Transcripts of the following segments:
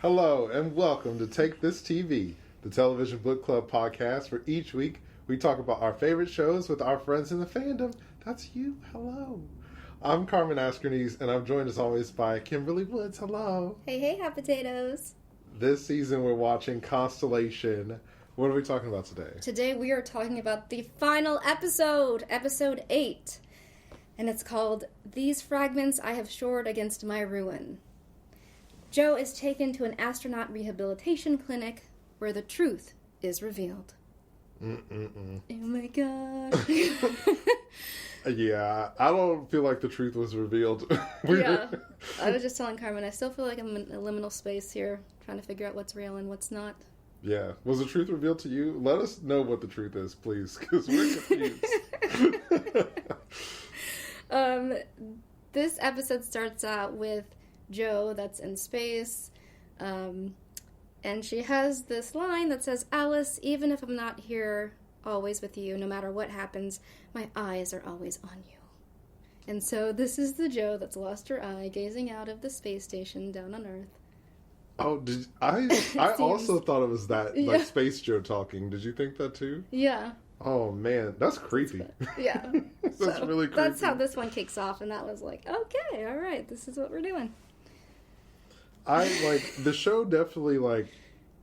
Hello and welcome to Take This TV, the television book club podcast where each week we talk about our favorite shows with our friends in the fandom. That's you. Hello. I'm Carmen Askernes and I'm joined as always by Kimberly Woods. Hello. Hey, hot potatoes. This season we're watching Constellation. What are we talking about today? Today we are talking about the final episode, episode 8. And it's called These Fragments I Have Shored Against My Ruin. Joe is taken to an astronaut rehabilitation clinic where the truth is revealed. Oh my god. Yeah, I don't feel like the truth was revealed. Yeah, I was just telling Carmen, I still feel like I'm in a liminal space here, trying to figure out what's real and what's not. Yeah. Was the truth revealed to you? Let us know what the truth is, please, because we're confused. This episode starts out with Joe that's in space, and she has this line that says, "Alice, even if I'm not here always with you, no matter what happens, my eyes are always on you." And so this is the Joe that's lost her eye, gazing out of the space station down on Earth. Oh, I also thought it was that, like, Space Joe talking. Did you think that too? Yeah. Oh, man. That's creepy. Yeah. That's really creepy. That's how this one kicks off, and that was like, okay, all right, this is what we're doing. The show definitely,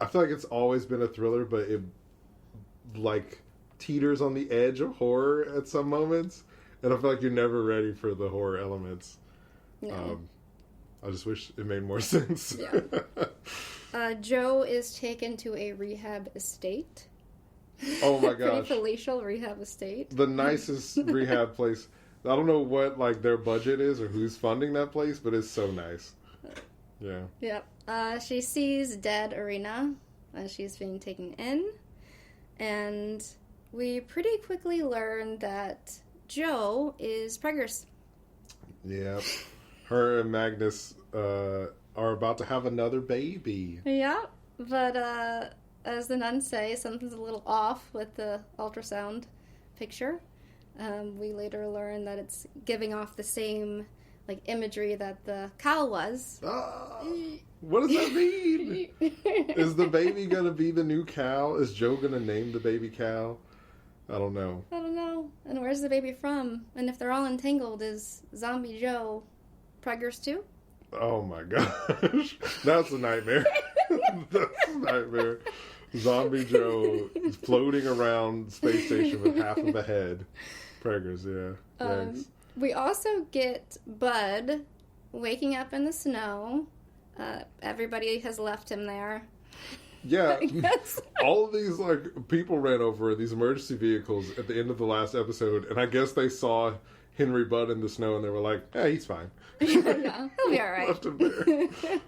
I feel like it's always been a thriller, but it, teeters on the edge of horror at some moments, and I feel like you're never ready for the horror elements. No. I just wish it made more sense. Yeah. Joe is taken to a rehab estate. Oh my gosh. Pretty palatial rehab estate. The nicest rehab place. I don't know what, their budget is or who's funding that place, but it's so nice. Yeah. Yep. She sees dead Irina as she's being taken in, and we pretty quickly learn that Joe is preggers. Yeah. Her and Magnus are about to have another baby. Yeah, but as the nuns say, something's a little off with the ultrasound picture. We later learn that it's giving off the same imagery that the cow was. What does that mean? Is the baby going to be the new cow? Is Joe going to name the baby cow? I don't know. And where's the baby from? And if they're all entangled, is Zombie Joe preggers too? Oh my gosh. That's a nightmare. That's a nightmare. Zombie Joe is floating around space station with half of a head. Preggers, yeah. Thanks. We also get Bud waking up in the snow. Everybody has left him there. Yeah. All of these, people ran over these emergency vehicles at the end of the last episode, and I guess they saw Henry Budd in the snow, and they were like, hey, he's fine. Yeah, he'll be all right. Left him there.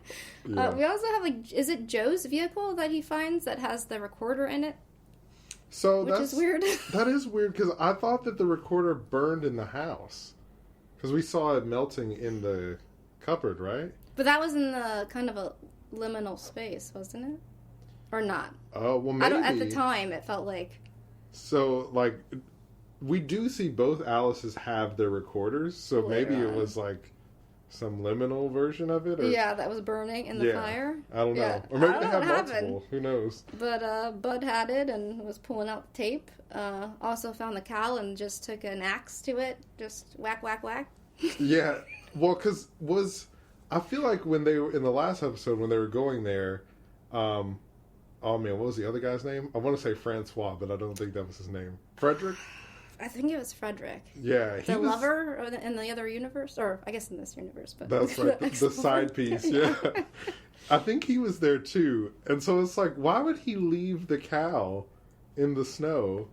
Yeah. We also have, is it Joe's vehicle that he finds that has the recorder in it? So Which is weird. That is weird, because I thought that the recorder burned in the house. Because we saw it melting in the cupboard, right? But that was in the kind of a liminal space, wasn't it? Or not? Oh, well, maybe. At the time, it felt like... So, we do see both Alices have their recorders, so maybe it was, some liminal version of it? Or... Yeah, that was burning in the fire. I don't know. Yeah. Or maybe they have multiple. Who knows? But Bud had it and was pulling out the tape. Also found the cow and just took an axe to it. Just whack, whack, whack. Yeah. Well, because I feel like when they were, in the last episode, when they were going there, oh man, what was the other guy's name? I want to say Francois, but I don't think that was his name. Frederick? I think it was Frederick. Yeah. The lover in the other universe? Or, I guess in this universe. But that's right. The side piece, yeah. I think he was there too. And so it's why would he leave the cow in the snow?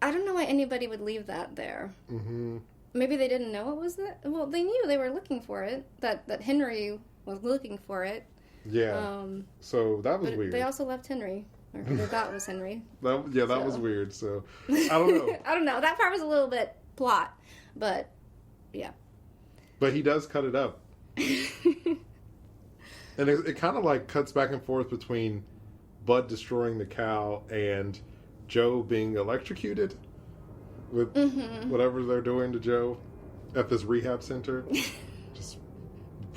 I don't know why anybody would leave that there. Mm-hmm. Maybe they didn't know it was that. Well, they knew they were looking for it. That Henry was looking for it. Yeah. So that was weird. They also left Henry. Or they thought it was Henry. That was weird. So I don't know. I don't know. That part was a little bit plot, but yeah. But he does cut it up. And it kind of cuts back and forth between Bud destroying the cow and Joe being electrocuted with whatever they're doing to Joe at this rehab center. Just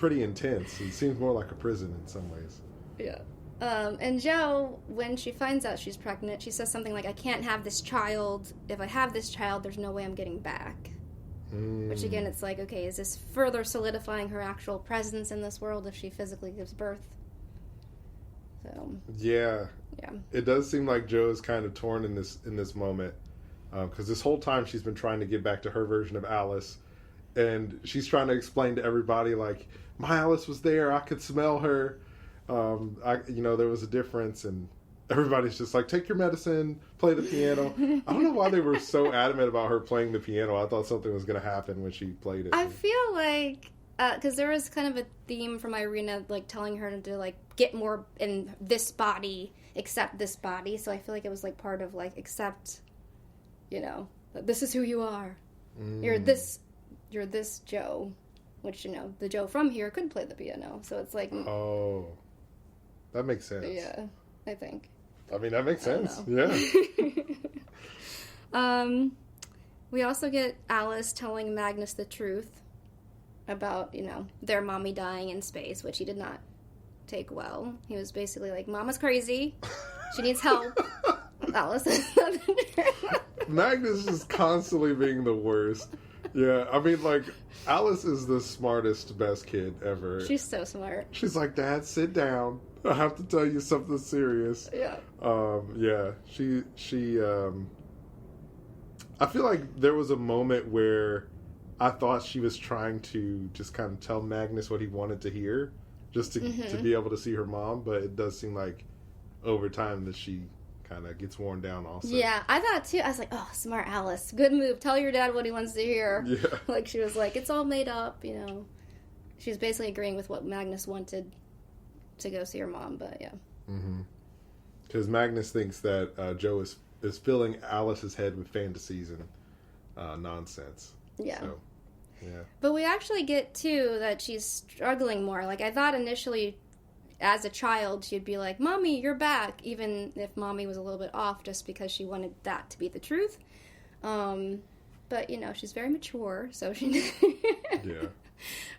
pretty intense. It seems more like a prison in some ways. Yeah. And Jo, when she finds out she's pregnant, she says something like, I can't have this child. If I have this child, there's no way I'm getting back. Which, again, it's like, okay, is this further solidifying her actual presence in this world if she physically gives birth? So. Yeah. Yeah. It does seem like Jo is kind of torn in this moment. Because this whole time she's been trying to get back to her version of Alice. And she's trying to explain to everybody, like, my Alice was there. I could smell her. There was a difference, and everybody's just like, take your medicine, play the piano. I don't know why they were so adamant about her playing the piano. I thought something was going to happen when she played it. I feel like, because there was kind of a theme from Irina, like, telling her to, like, get more in this body, accept this body. So I feel like it was, like, part of, like, accept, that this is who you are. You're this Jo, which, the Jo from here could play the piano. So it's like... Oh... That makes sense. Yeah, I think. I mean, that makes sense. Yeah. We also get Alice telling Magnus the truth about, their mommy dying in space, which he did not take well. He was basically like, Mama's crazy. She needs help. Alice is nothing. Magnus is constantly being the worst. Yeah, I mean, like, Alice is the smartest, best kid ever. She's so smart. She's like, Dad, sit down. I have to tell you something serious. Yeah. She I feel like there was a moment where I thought she was trying to just kind of tell Magnus what he wanted to hear, just to be able to see her mom, but it does seem like over time that she kind of gets worn down also. Yeah, I thought too. I was like, oh, smart Alice. Good move. Tell your dad what he wants to hear. Yeah. Like, she was like, it's all made up, She was basically agreeing with what Magnus wanted to go see her mom, but yeah. Because Magnus thinks that Jo is filling Alice's head with fantasies and nonsense. Yeah. So, yeah. But we actually get, too, that she's struggling more. Like, I thought initially, as a child, she'd be like, Mommy, you're back, even if Mommy was a little bit off just because she wanted that to be the truth. But, she's very mature, so she... Yeah.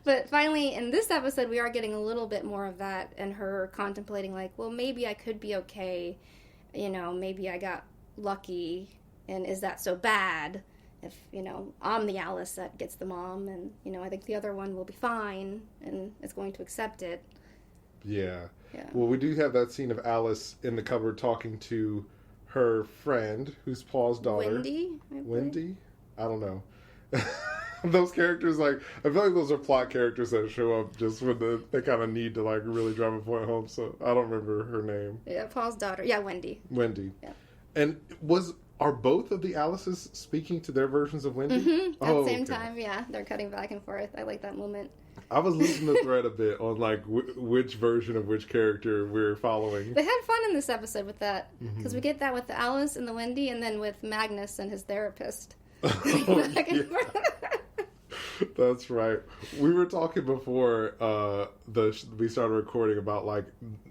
But finally, in this episode, we are getting a little bit more of that, and her contemplating, like, well, maybe I could be okay, maybe I got lucky, and is that so bad if, I'm the Alice that gets the mom, and, I think the other one will be fine, and is going to accept it. Yeah. Yeah. Well, we do have that scene of Alice in the cupboard talking to her friend, who's Paul's daughter. Wendy? I don't know. Those characters, like, I feel like those are plot characters that show up just when they kind of need to, like, really drive a point home, so I don't remember her name. Yeah, Paul's daughter. Yeah, Wendy. Yeah. And are both of the Alices speaking to their versions of Wendy? Mm-hmm. At the same time, yeah. They're cutting back and forth. I like that moment. I was losing the thread a bit on, like, which version of which character we're following. They had fun in this episode with that, because we get that with the Alice and the Wendy, and then with Magnus and his therapist. That's right. We were talking before we started recording about, like,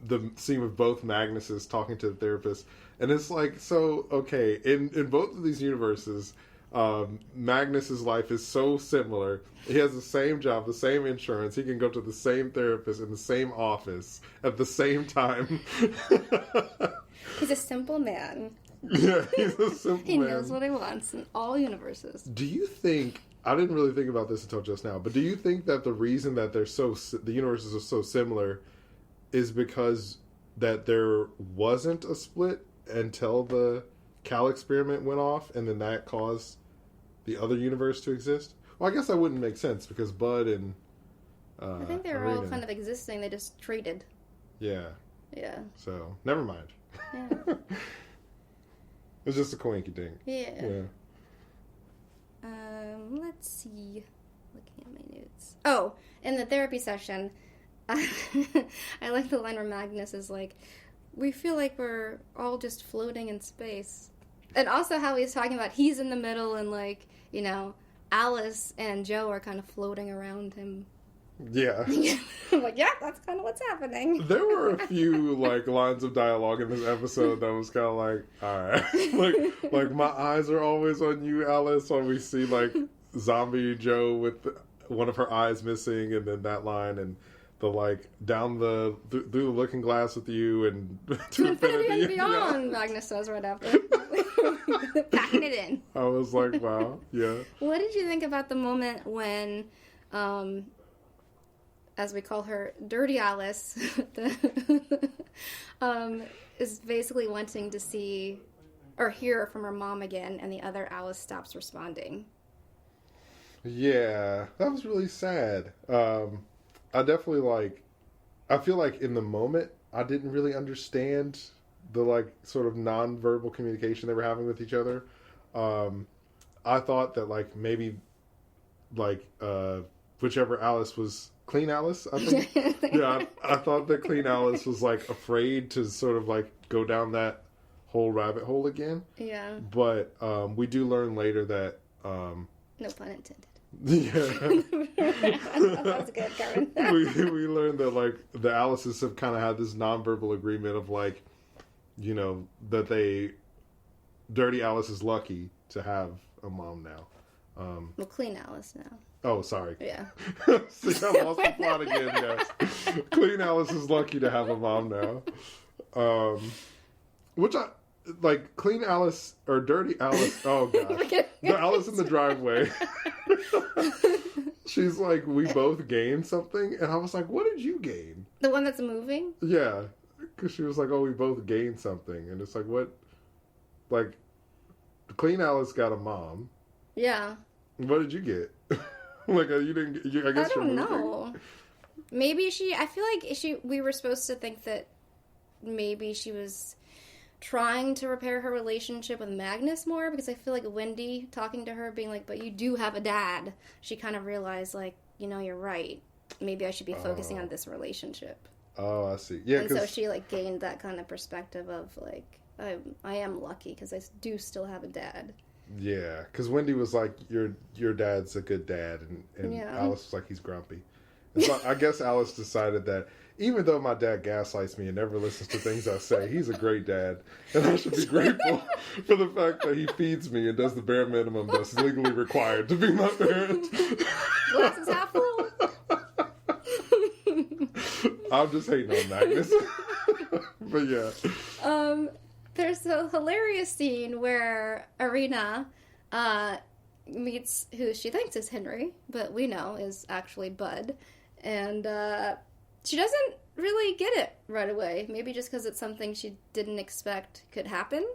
the scene with both Magnuses talking to the therapist, and it's like, so okay, in both of these universes, Magnus's life is so similar. He has the same job, the same insurance. He can go to the same therapist in the same office at the same time. He's a simple man. Yeah, he's a simple man. He knows what he wants in all universes. Do you think, I didn't really think about this until just now, but do you think that the reason that the universes are so similar is because that there wasn't a split until the Cal experiment went off, and then that caused the other universe to exist? Well, I guess that wouldn't make sense, because Bud and I think they were all kind of existing. They just traded. Yeah. Yeah. So, never mind. Yeah. It's just a coinky dink. Yeah. Let's see. Looking at my notes. Oh, in the therapy session, I like the line where Magnus is like, we feel like we're all just floating in space. And also how he's talking about he's in the middle and, like, Alice and Jo are kind of floating around him. Yeah. I'm like, yeah, that's kind of what's happening. There were a few, like, lines of dialogue in this episode that was kind of like, alright. like, my eyes are always on you, Alice, when we see, like, zombie Jo one of her eyes missing, and then that line, and the like down the through the looking glass with you, and to infinity and beyond. Magnus says right after, packing it in. I was like, wow, yeah. What did you think about the moment when, as we call her, Dirty Alice, is basically wanting to see or hear from her mom again, and the other Alice stops responding? Yeah, that was really sad. I definitely I feel like in the moment, I didn't really understand the like sort of non-verbal communication they were having with each other. I thought that like maybe like whichever Alice was, Clean Alice, I think. Yeah, I thought that Clean Alice was like afraid to sort of like go down that whole rabbit hole again. Yeah. But we do learn later that no pun intended. Yeah. That was good, Carmen. we learned that like the Alices have kind of had this nonverbal agreement of like, you know, that Dirty Alice is lucky to have a mom now. Well, Clean Alice now. Oh, sorry. Yeah. See, I lost the plot again, yes. Clean Alice is lucky to have a mom now. Which I, like, Clean Alice, or Dirty Alice, oh gosh. The Alice in the driveway. She's like, we both gained something. And I was like, what did you gain? The one that's moving? Yeah. Because she was like, oh, we both gained something. And it's like, what? Like, Clean Alice got a mom. Yeah. What did you get? Like, you didn't. I guess I don't know. Maybe I feel like we were supposed to think that maybe she was trying to repair her relationship with Magnus more, because I feel like Wendy talking to her, being like, "But you do have a dad." She kind of realized, like, you know, you're right. Maybe I should be focusing on this relationship. Oh, I see. Yeah, and so she like gained that kind of perspective of like, I am lucky because I do still have a dad. Yeah, because Wendy was like, your dad's a good dad, and Yeah. Alice was like, he's grumpy. And so I guess Alice decided that even though my dad gaslights me and never listens to things I say, he's a great dad, and I should be grateful for the fact that he feeds me and does the bare minimum that's legally required to be my parent. Glass is half full. I'm just hating on Magnus. But yeah. There's a hilarious scene where Irina meets who she thinks is Henry, but we know is actually Bud. And she doesn't really get it right away. Maybe just because it's something she didn't expect could happen.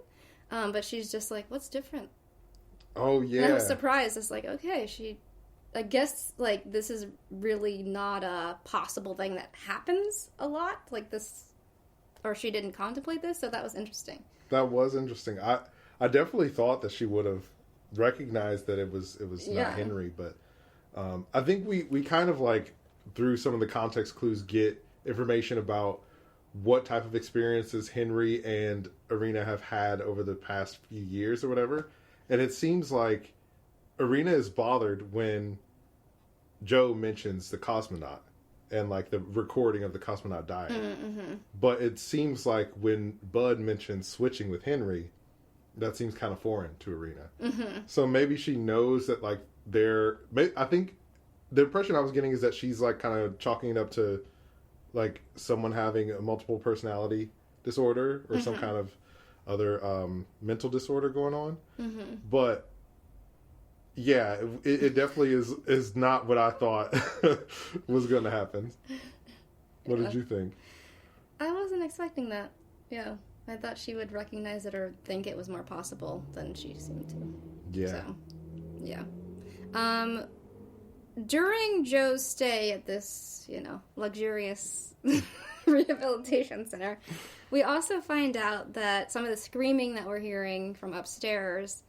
But she's just like, what's different? Oh, yeah. And I was surprised. It's like, okay, I guess, like, this is really not a possible thing that happens a lot. Like, this... Or she didn't contemplate this, so that was interesting. That was interesting. I definitely thought that she would have recognized that it was not Henry, but I think we kind of like through some of the context clues get information about what type of experiences Henry and Irina have had over the past few years or whatever. And it seems like Irina is bothered when Joe mentions the cosmonaut and like the recording of the cosmonaut dying. Mm-hmm. But it seems like when Bud mentions switching with Henry, that seems kind of foreign to Irina. Mm-hmm. So maybe she knows that like I think the impression I was getting is that she's like kind of chalking it up to like someone having a multiple personality disorder or some kind of other mental disorder going on. Mm-hmm. But yeah, it definitely is not what I thought was going to happen. What did you think? I wasn't expecting that. Yeah. I thought she would recognize it or think it was more possible than she seemed to. Yeah. So, yeah. During Joe's stay at this, luxurious rehabilitation center, we also find out that some of the screaming that we're hearing from upstairs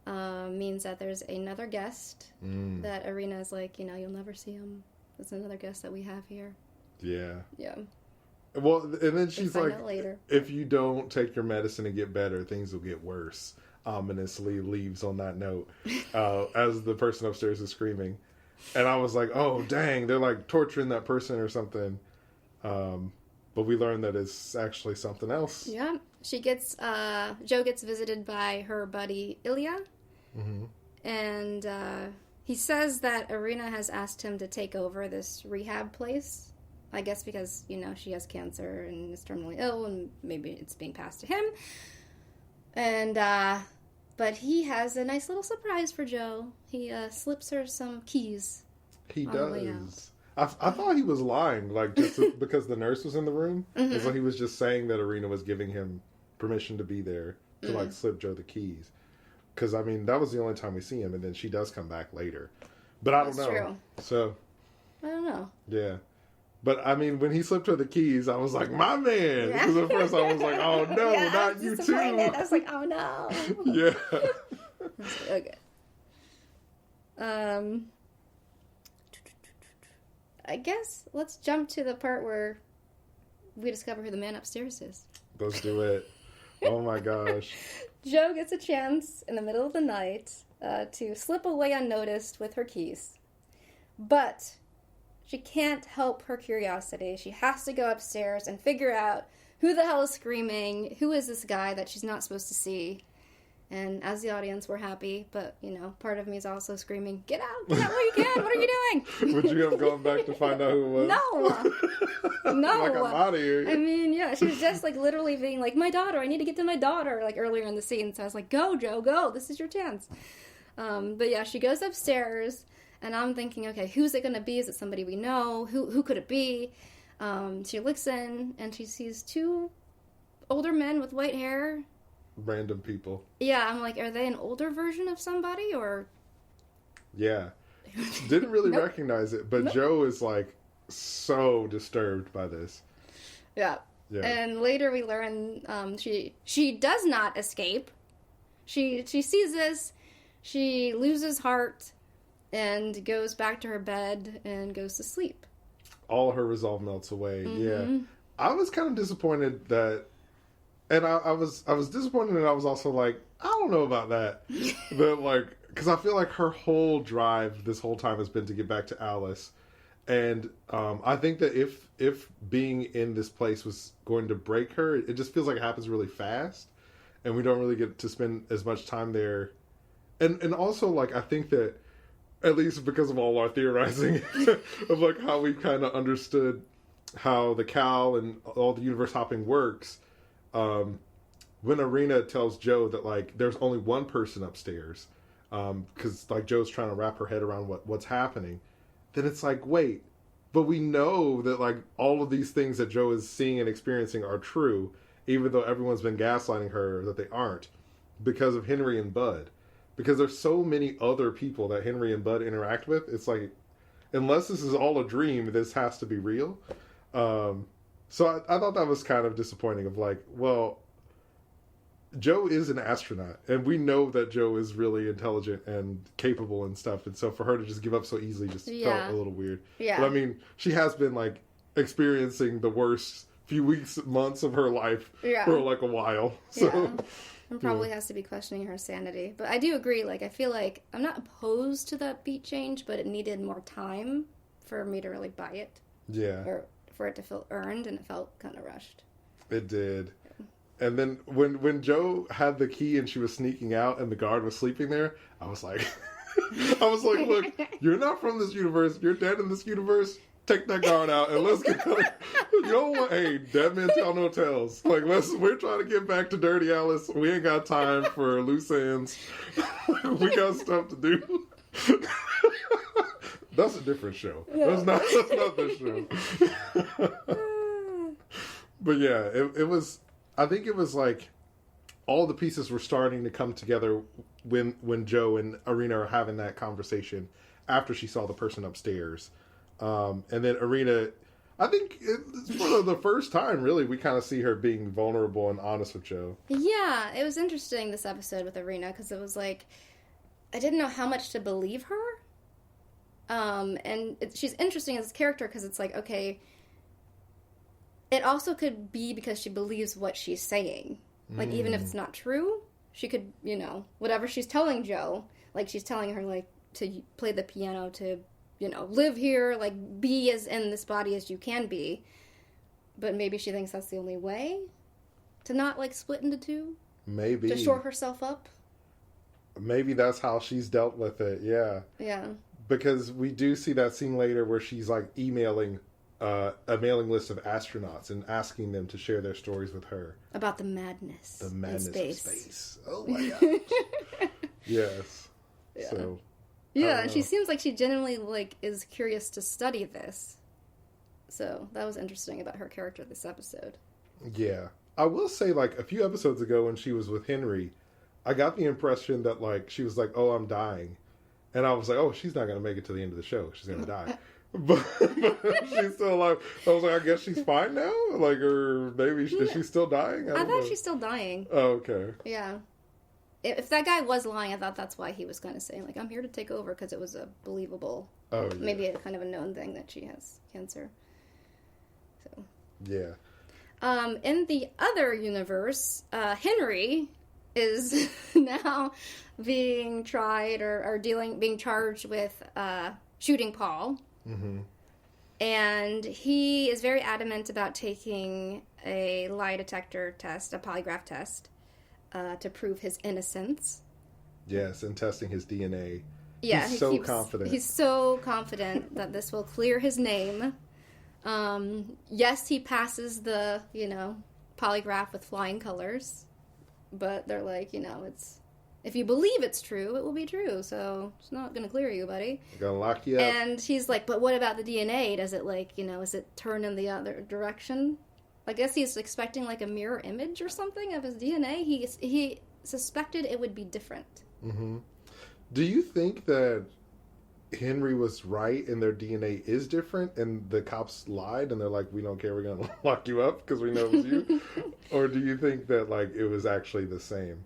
means that there's another guest that Irina's like, you'll never see him. There's another guest that we have here. Yeah. Yeah. Well, and then she's like, later. If you don't take your medicine and get better, things will get worse. Ominously leaves on that note as the person upstairs is screaming. And I was like, oh, dang, they're like torturing that person or something. But we learned that it's actually something else. Yeah. Joe gets visited by her buddy Ilya. Mm-hmm. And he says that Irina has asked him to take over this rehab place. I guess because, she has cancer and is terminally ill, and maybe it's being passed to him. And, but he has a nice little surprise for Joe. He slips her some keys. He does. I thought he was lying, like, just because the nurse was in the room. Mm-hmm. And so he was just saying that Irina was giving him permission to be there to, like, slip Joe the keys. Because, I mean, that was the only time we see him, and then she does come back later. But I don't know. True. So. I don't know. Yeah. But, I mean, when he slipped her the keys, I was like, my man! Because at first I was like, oh, no, not you too! I was like, oh, no! Yeah. Okay. I guess let's jump to the part where we discover who the man upstairs is. Let's do it. Oh my gosh. Joe gets a chance in the middle of the night to slip away unnoticed with her keys. But she can't help her curiosity. She has to go upstairs and figure out who the hell is screaming, who is this guy that she's not supposed to see. And as the audience, we're happy, but, part of me is also screaming, get out while you can, what are you doing? Would you have gone back to find out who it was? No! Like, I'm out of here. I mean, yeah, she was just, like, literally being like, my daughter, I need to get to my daughter, like, earlier in the scene, so I was like, go, Joe, go, this is your chance. But yeah, she goes upstairs, and I'm thinking, okay, who's it gonna be? Is it somebody we know? Who could it be? She looks in, and she sees two older men with white hair. Random people. Yeah, I'm like, are they an older version of somebody, or? Yeah. Didn't really recognize it, but Joe is, like, so disturbed by this. Yeah. And later we learn she does not escape. She sees this, she loses heart, and goes back to her bed and goes to sleep. All her resolve melts away. Mm-hmm. Yeah. I was kind of disappointed that. And I was disappointed, and I was also like, I don't know about that. But, like, because I feel like her whole drive this whole time has been to get back to Alice. And I think that if being in this place was going to break her, it just feels like it happens really fast. And we don't really get to spend as much time there. And also, like, I think that, at least because of all our theorizing of, like, how we kind of understood how the cow and all the universe hopping works, when Irina tells Joe that, like, there's only one person upstairs, because, like, Joe's trying to wrap her head around what's happening, then it's like, wait, but we know that, like, all of these things that Joe is seeing and experiencing are true, even though everyone's been gaslighting her that they aren't, because of Henry and Bud. Because there's so many other people that Henry and Bud interact with, it's like, unless this is all a dream, this has to be real. So I thought that was kind of disappointing of, like, well, Joe is an astronaut, and we know that Joe is really intelligent and capable and stuff, and so for her to just give up so easily just felt a little weird. Yeah. But, I mean, she has been, like, experiencing the worst few weeks, months of her life for, like, a while. So, and probably has to be questioning her sanity. But I do agree, like, I feel like I'm not opposed to that beat change, but it needed more time for me to really buy it. Yeah. Or for it to feel earned, and it felt kind of rushed. It did. And then when Joe had the key and she was sneaking out and the guard was sleeping there, I was like, look, you're not from this universe. You're dead in this universe. Take that guard out and let's get you know what? Hey, dead men tell no tales. Like, we're trying to get back to Dirty Alice. We ain't got time for loose ends. We got stuff to do. That's a different show. Yeah. That's not this show. But yeah, it was. I think it was like all the pieces were starting to come together when Joe and Irina are having that conversation after she saw the person upstairs, and then Irina. I think it's for the first time, really, we kind of see her being vulnerable and honest with Joe. Yeah, it was interesting this episode with Irina because it was like I didn't know how much to believe her. And she's interesting as a character because it's like, okay, it also could be because she believes what she's saying. Like, even if it's not true, she could, whatever she's telling Joe, like, she's telling her, like, to play the piano, to, live here, like, be as in this body as you can be. But maybe she thinks that's the only way to not, like, split into two. Maybe. To shore herself up. Maybe that's how she's dealt with it. Yeah. Yeah. Because we do see that scene later where she's like emailing a mailing list of astronauts and asking them to share their stories with her about the madness. The madness in space. of space. Oh my gosh. Yes. Yeah. So. Yeah, and she seems like she genuinely like is curious to study this. So that was interesting about her character this episode. Yeah. I will say, like, a few episodes ago when she was with Henry, I got the impression that, like, she was like, oh, I'm dying. And I was like, oh, she's not going to make it to the end of the show. She's going to die. but she's still alive. I was like, I guess she's fine now? Like, or maybe, is she still dying? I thought she's still dying. Oh, okay. Yeah. If that guy was lying, I thought that's why he was kind of saying, like, I'm here to take over, because it was a believable, maybe a kind of a known thing that she has cancer. So. Yeah. In the other universe, Henry is now being tried or being charged with shooting Paul. Mm-hmm. And he is very adamant about taking a lie detector test, a polygraph test, to prove his innocence. Yes, and testing his DNA. Yeah, he's so confident. He's so confident that this will clear his name. Yes, he passes the, polygraph with flying colors, but they're like, it's, if you believe it's true, it will be true, so it's not going to clear you, buddy. They're going to lock you up. And he's like, but what about the DNA? Does it, is it turn in the other direction? I guess he's expecting, a mirror image or something of his DNA. He suspected it would be different. Mm-hmm. Do you think that Henry was right and their DNA is different and the cops lied and they're like, we don't care, we're going to lock you up because we know it was you? Or do you think that it was actually the same?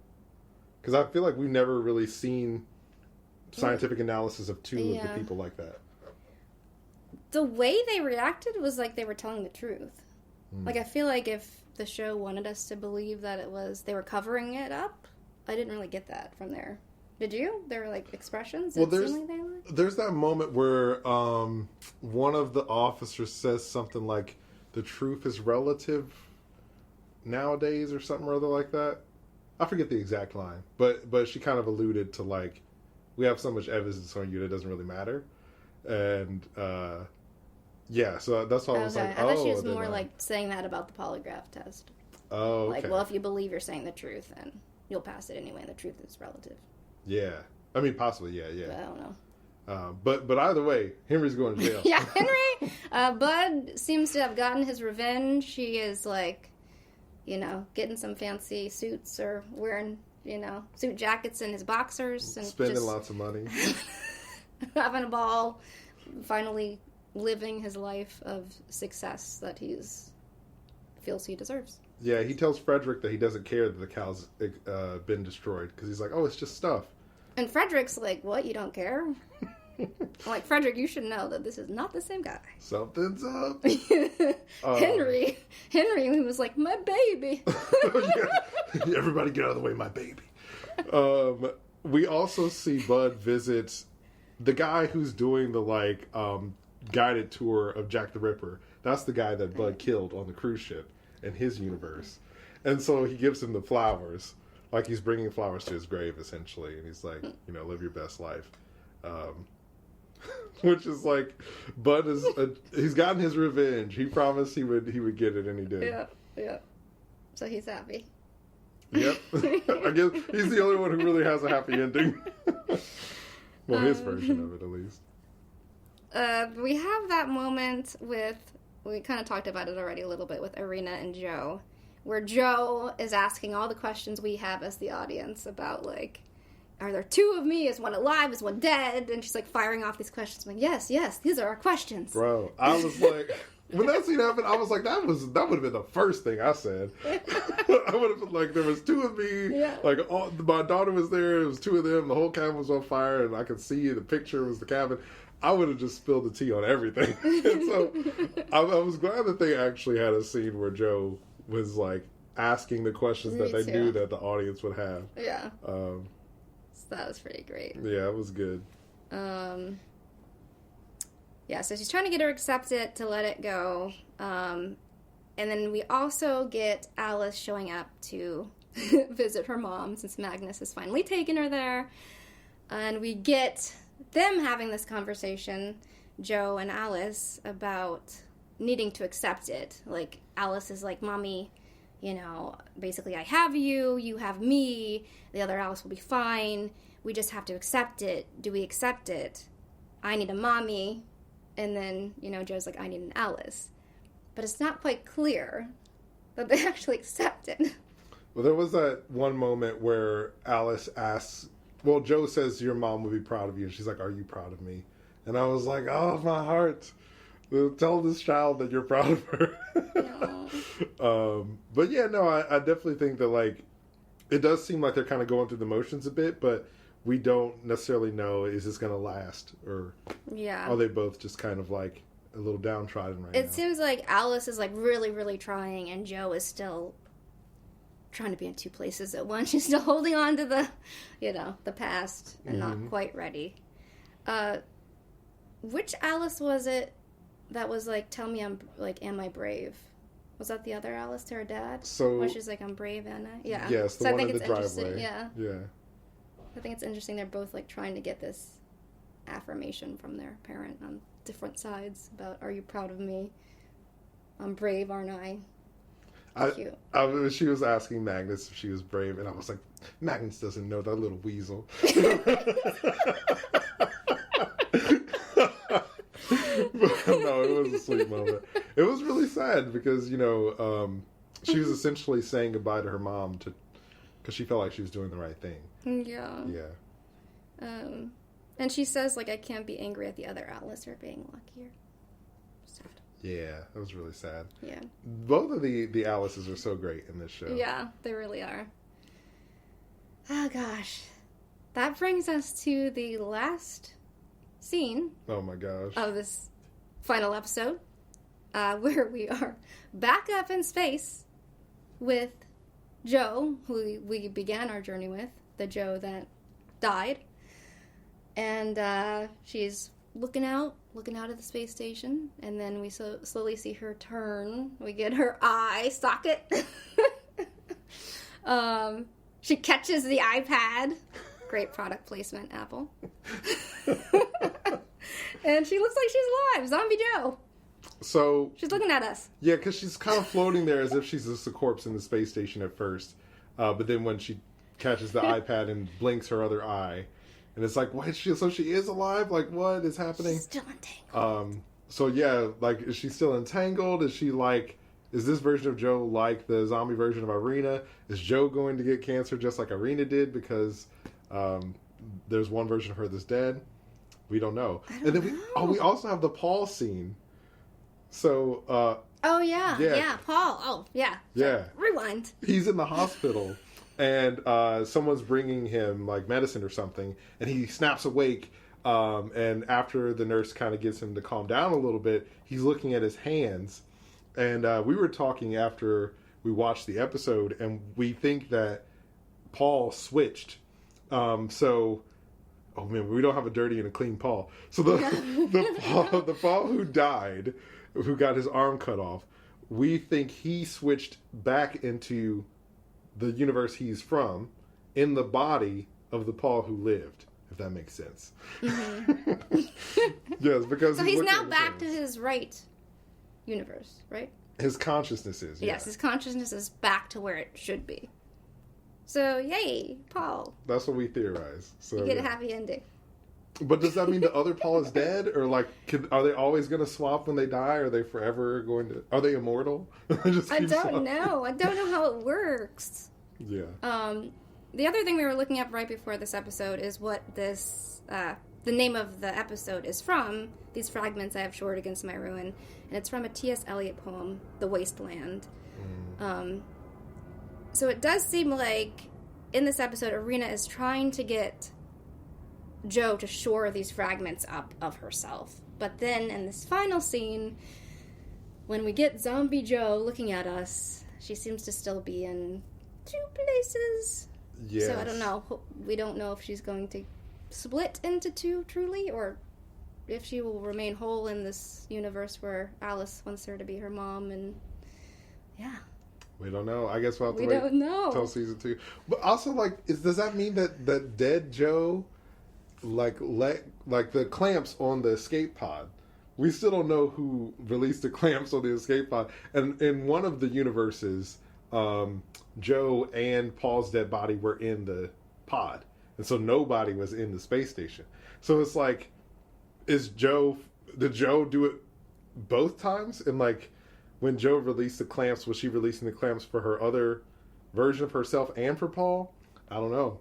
Because I feel like we've never really seen scientific analysis of two of the people like that. The way they reacted was like they were telling the truth. I feel like if the show wanted us to believe that they were covering it up, I didn't really get that from there. Did you? There were expressions. Well, there's that moment where one of the officers says something like, "The truth is relative nowadays," or something or other like that. I forget the exact line, but she kind of alluded to we have so much evidence on you that it doesn't really matter, and yeah. So that's why I was like, I thought she was more saying that about the polygraph test. Oh, okay. Well, if you believe you're saying the truth, then you'll pass it anyway, and the truth is relative. Yeah. I mean, possibly, yeah. But I don't know. But either way, Henry's going to jail. Yeah, Henry, Bud seems to have gotten his revenge. He is, getting some fancy suits or wearing, suit jackets and his boxers. And spending lots of money. Having a ball. Finally living his life of success that feels he deserves. Yeah, he tells Frederick that he doesn't care that the cow's been destroyed because he's like, oh, it's just stuff. And Frederick's like, what? You don't care? I'm like, Frederick, you should know that this is not the same guy. Something's up. Henry, he was like, my baby. Yeah. Everybody get out of the way, my baby. We also see Bud visit the guy who's doing the guided tour of Jack the Ripper. That's the guy that Bud killed on the cruise ship in his universe. And so he gives him the flowers. Like he's bringing flowers to his grave, essentially. And he's like, live your best life. Which is Bud he's gotten his revenge. He promised he would get it, and he did. Yeah. So he's happy. Yep. I guess he's the only one who really has a happy ending. Well, his version of it, at least. We have that moment we kind of talked about it already a little bit with Irina and Joe, where Joe is asking all the questions we have as the audience about, are there two of me? Is one alive? Is one dead? And she's, firing off these questions. I'm like, yes, these are our questions. Bro, I was like, when that scene happened, I was like, that would have been the first thing I said. I would have been like, there was two of me. Yeah. My daughter was there. It was two of them. The whole cabin was on fire, and I could see the picture was the cabin. I would have just spilled the tea on everything. And so I was glad that they actually had a scene where Joe was asking the questions that they knew that the audience would have. Yeah. So that was pretty great. Yeah, it was good. Yeah, so she's trying to get her to accept it, to let it go. And then we also get Alice showing up to visit her mom since Magnus has finally taken her there. And we get them having this conversation, Joe and Alice, about needing to accept it. Like, Alice is like, Mommy, you know, basically I have you, you have me, the other Alice will be fine. We just have to accept it. Do we accept it? I need a mommy. And then, you know, Joe's like, I need an Alice. But it's not quite clear that they actually accept it. Well, there was that one moment where Alice asks, well, Joe says your mom would be proud of you. And she's like, are you proud of me? And I was like, oh, my heart. Tell this child that you're proud of her. No. But yeah, no, I definitely think that, like, it does seem like they're kind of going through the motions a bit, but we don't necessarily know, is this going to last? Or are they both just kind of like a little downtrodden right now? It seems like Alice is like really, really trying, and Joe is still trying to be in two places at once. She's still holding on to the, you know, the past and not quite ready. Which Alice was it that was like, tell me am I brave? Was that the other Alice to her dad? So when she's like, I'm brave, Anna? Yeah. Yes, the so one I think in the driveway. Yeah. Yeah. I think it's interesting they're both like trying to get this affirmation from their parent on different sides about, are you proud of me? I'm brave, aren't I? Cute. She was asking Magnus if she was brave, and I was like, Magnus doesn't know, that little weasel. No, it was a sweet moment. It was really sad because, you know, she was essentially saying goodbye to her mom because she felt like she was doing the right thing. Yeah. Yeah. And she says, like, I can't be angry at the other Alice for being luckier. Sad. Yeah, that was really sad. Yeah. Both of the Alices are so great in this show. Yeah, they really are. Oh, gosh. That brings us to the last scene. Oh, my gosh. Of this final episode, where we are back up in space with Joe, who we began our journey with, the Joe that died. And she's looking out at the space station, and then we slowly see her turn. We get her eye socket. She catches the iPad. Great product placement, Apple. And she looks like she's alive. Zombie Joe. So she's looking at us. Yeah, because she's kind of floating there as if she's just a corpse in the space station at first. But then when she catches the iPad and blinks her other eye, and it's like, what? So she is alive? Like, what is happening? She's still entangled. So yeah, like, is she still entangled? Is she like, is this version of Joe like the zombie version of Irina? Is Joe going to get cancer just like Irina did because there's one version of her that's dead? We don't know. And then we also have the Paul scene. So oh yeah, Paul. Oh yeah. Yeah. Rewind. He's in the hospital and someone's bringing him like medicine or something, and he snaps awake. And after the nurse kind of gets him to calm down a little bit, he's looking at his hands. And we were talking after we watched the episode, and we think that Paul switched. Oh man, we don't have a dirty and a clean Paul. So the Paul who died, who got his arm cut off, we think he switched back into the universe he's from in the body of the Paul who lived, if that makes sense. Mm-hmm. Yes, because so he's now back to his right universe, right? His consciousness is. Yes, his consciousness is back to where it should be. So, yay, Paul. That's what we theorize. So you get a happy ending. But does that mean the other Paul is dead? Or, like, are they always going to swap when they die? Are they forever going to... Are they immortal? I don't know. I don't know how it works. Yeah. The other thing we were looking up right before this episode is what this... the name of the episode is from. These fragments I have shored against my ruin. And it's from a T.S. Eliot poem, The Wasteland. So it does seem like in this episode, Irina is trying to get Joe to shore these fragments up of herself. But then in this final scene, when we get zombie Joe looking at us, she seems to still be in two places. Yes. So I don't know. We don't know if she's going to split into two truly, or if she will remain whole in this universe where Alice wants her to be her mom. And yeah. We don't know. I guess we'll have to We wait don't know. until season 2. But also, like, does that mean that dead Joe, like the clamps on the escape pod? We still don't know who released the clamps on the escape pod. And in one of the universes, Joe and Paul's dead body were in the pod, and so nobody was in the space station. So it's like, did Joe do it both times? And like, when Joe released the clamps, was she releasing the clamps for her other version of herself and for Paul? I don't know.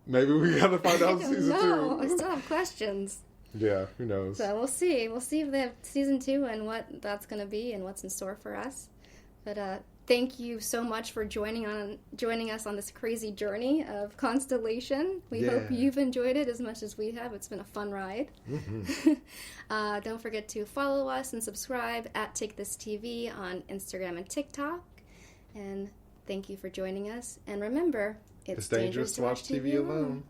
Maybe we gotta find out in season 2. I still have questions. Yeah, who knows? So we'll see. We'll see if they have season 2 and what that's going to be and what's in store for us. But thank you so much for joining us on this crazy journey of Constellation. We hope you've enjoyed it as much as we have. It's been a fun ride. Mm-hmm. Don't forget to follow us and subscribe at Take This TV on Instagram and TikTok. And thank you for joining us. And remember, it's dangerous to watch TV alone.